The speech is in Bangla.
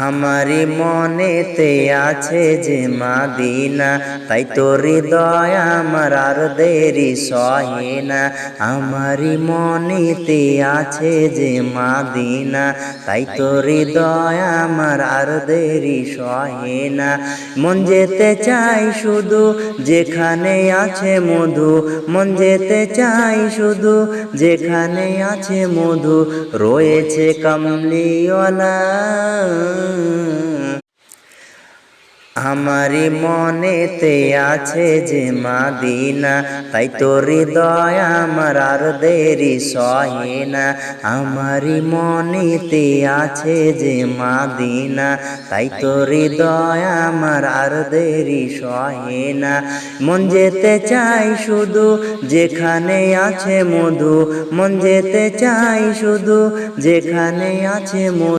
আমারি মনেতে আছে যে মাদিনা, তাই তোর হৃদয় আমার আর দেরি সহে না। আমারি মনেতে আছে যে মাদিনা, তাই তোর হৃদয় আমার আর দেরি সহে না। মন যেতে চাই শুধু যেখানে আছে মধু, মন যেতে চাই শুধু যেখানে আছে মধু, রয়েছে কামলিওয়ালা। আমারি মনেতে আছে যে মাদিনা, তাই তোর হৃদয় আমার আর দেরি সহে না। আমারি মনেতে আছে যে মাদিনা, তাই তোর হৃদয় আমার আর দেরি সহে না। মন যেতে চাই শুধু যেখানে আছে মধু, মন যেতে চাই শুধু যেখানে আছে মধু।